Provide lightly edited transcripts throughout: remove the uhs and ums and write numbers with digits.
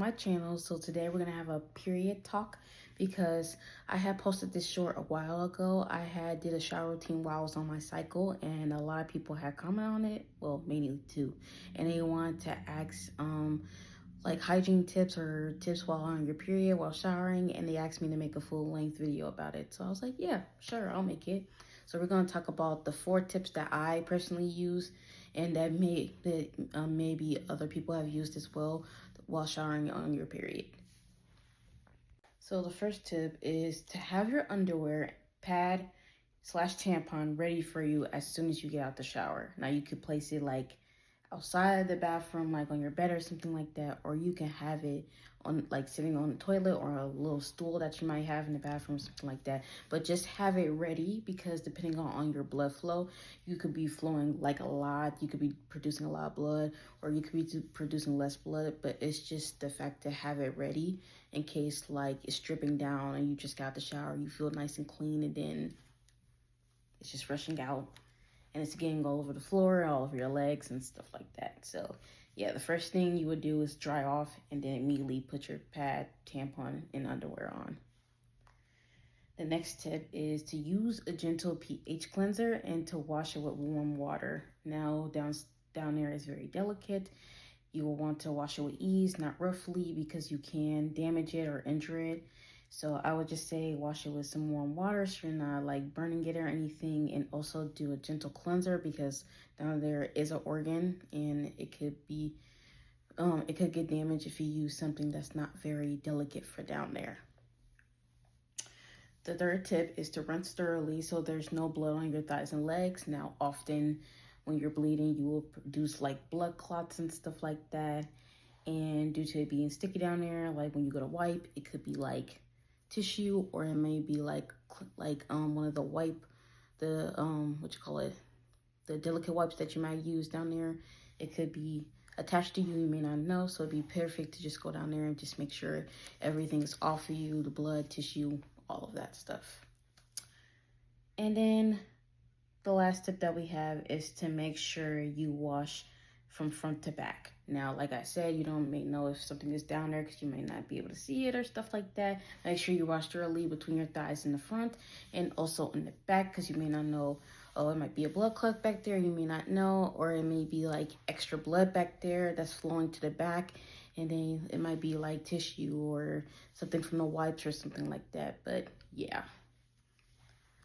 my channel. So today we're gonna have a period talk because I had posted this short a while ago. I had did a shower routine while I was on my cycle, and a lot of people had commented on it, well, mainly two, and they wanted to ask like hygiene tips or tips while on your period while showering, and they asked me to make a full-length video about it. So I was like, yeah, sure, I'll make it. So we're going to talk about the 4 tips that I personally use and that maybe other people have used as well while showering on your period. So the first tip is to have your underwear, pad slash tampon ready for you as soon as you get out the shower. Now you could place it like outside of the bathroom, like on your bed or something like that, or you can have it on like sitting on the toilet or a little stool that you might have in the bathroom, something like that. But just have it ready, because depending on your blood flow, you could be flowing like a lot, you could be producing a lot of blood, or you could be producing less blood. But it's just the fact to have it ready in case like it's dripping down and you just got out the shower, you feel nice and clean, and then it's just rushing out and it's getting all over the floor, all over your legs and stuff like that. So yeah, the first thing you would do is dry off and then immediately put your pad, tampon, and underwear on. The next tip is to use a gentle pH cleanser and to wash it with warm water. Now down there is very delicate. You will want to wash it with ease, not roughly, because you can damage it or injure it. So I would just say wash it with some warm water so you're not like burning it or anything, and also do a gentle cleanser because down there is an organ and it could get damaged if you use something that's not very delicate for down there. The third tip is to rinse thoroughly so there's no blood on your thighs and legs. Now often when you're bleeding, you will produce like blood clots and stuff like that. And due to it being sticky down there, like when you go to wipe, it could be like tissue, or it may be like one of the the delicate wipes that you might use down there. It could be attached to you, you may not know. So it'd be perfect to just go down there and just make sure everything's off of you, the blood, tissue, all of that stuff. And then the last tip that we have is to make sure you wash from front to back. Now, like I said, you may know if something is down there because you may not be able to see it or stuff like that. Make sure you wash thoroughly between your thighs in the front and also in the back, because you may not know, oh, it might be a blood clot back there, you may not know, or it may be like extra blood back there that's flowing to the back, and then it might be like tissue or something from the wipes or something like that. But yeah.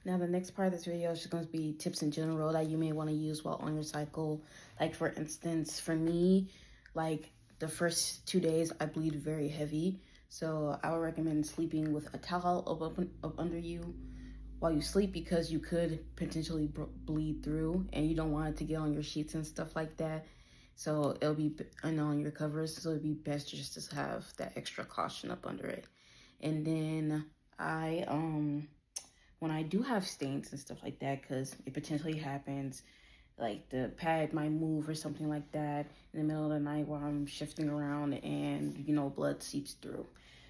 Now the next part of this video is just going to be tips in general that you may want to use while on your cycle. Like for instance, for me, like the first 2 days I bleed very heavy. So I would recommend sleeping with a towel up under you while you sleep, because you could potentially bleed through and you don't want it to get on your sheets and stuff like that. So it'll be on your covers. So it'd be best just to have that extra caution up under it. And then when I do have stains and stuff like that, because it potentially happens, like the pad might move or something like that in the middle of the night while I'm shifting around and, blood seeps through.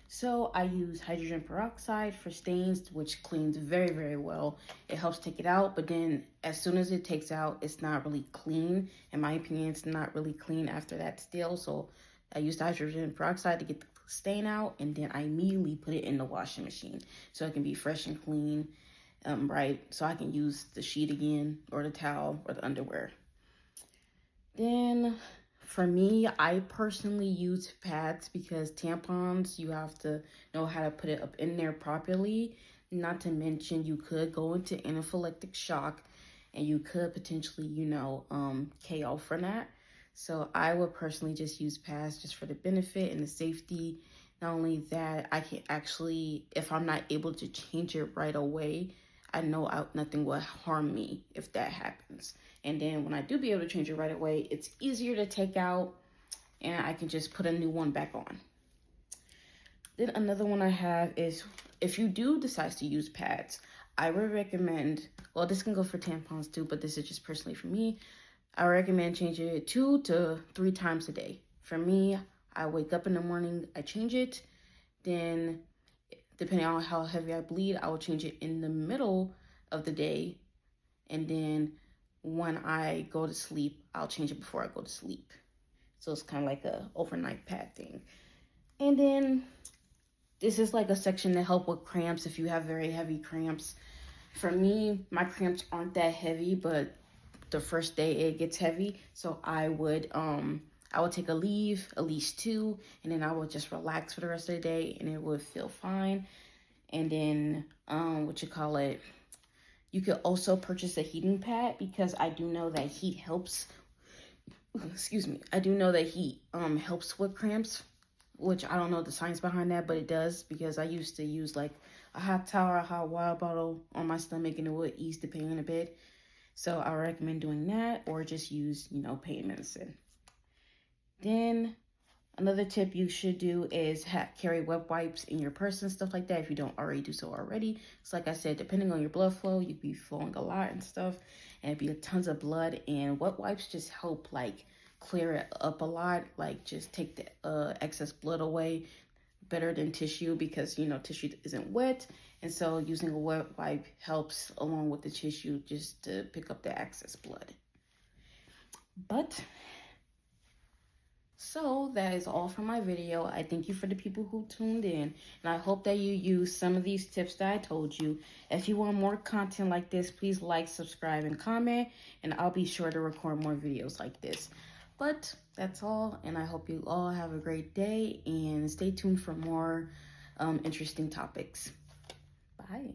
So I use hydrogen peroxide for stains, which cleans very, very well. It helps take it out, but then as soon as it takes out, it's not really clean. In my opinion, it's not really clean after that still. So I use hydrogen peroxide to get the stain out, and then I immediately put it in the washing machine so it can be fresh and clean, right? So I can use the sheet again, or the towel, or the underwear. Then for me, I personally use pads, because tampons, you have to know how to put it up in there properly. Not to mention, you could go into anaphylactic shock and you could potentially, KO from that. So I would personally just use pads just for the benefit and the safety. Not only that, I can actually, if I'm not able to change it right away, I know nothing will harm me if that happens. And then when I do be able to change it right away, it's easier to take out and I can just put a new one back on. Then another one I have is, if you do decide to use pads, I would recommend, well, this can go for tampons too, but this is just personally for me, I recommend changing it 2 to 3 times a day. For me, I wake up in the morning, I change it, then depending on how heavy I bleed, I will change it in the middle of the day, and then when I go to sleep, I'll change it before I go to sleep. So it's kind of like a overnight pad thing. And then this is like a section to help with cramps if you have very heavy cramps. For me, my cramps aren't that heavy, but the first day it gets heavy, so I would take a leave, at least 2, and then I would just relax for the rest of the day and it would feel fine. And then you could also purchase a heating pad, because I do know that heat helps. Excuse me. I do know that heat helps with cramps, which I don't know the science behind that, but it does, because I used to use like a hot towel, a hot water bottle on my stomach, and it would ease the pain a bit. So I recommend doing that, or just use, pain medicine. Then another tip you should do is carry wet wipes in your purse and stuff like that if you don't already do so already. So like I said, depending on your blood flow, you'd be flowing a lot and stuff, and it'd be tons of blood. And wet wipes just help like clear it up a lot, like just take the excess blood away better than tissue, because tissue isn't wet, and so using a wet wipe helps along with the tissue just to pick up the excess blood. So that is all for my video. I thank you for the people who tuned in, and I hope that you use some of these tips that I told you. If you want more content like this, please like, subscribe, and comment, and I'll be sure to record more videos like this. But that's all, and I hope you all have a great day, and stay tuned for more interesting topics. Bye.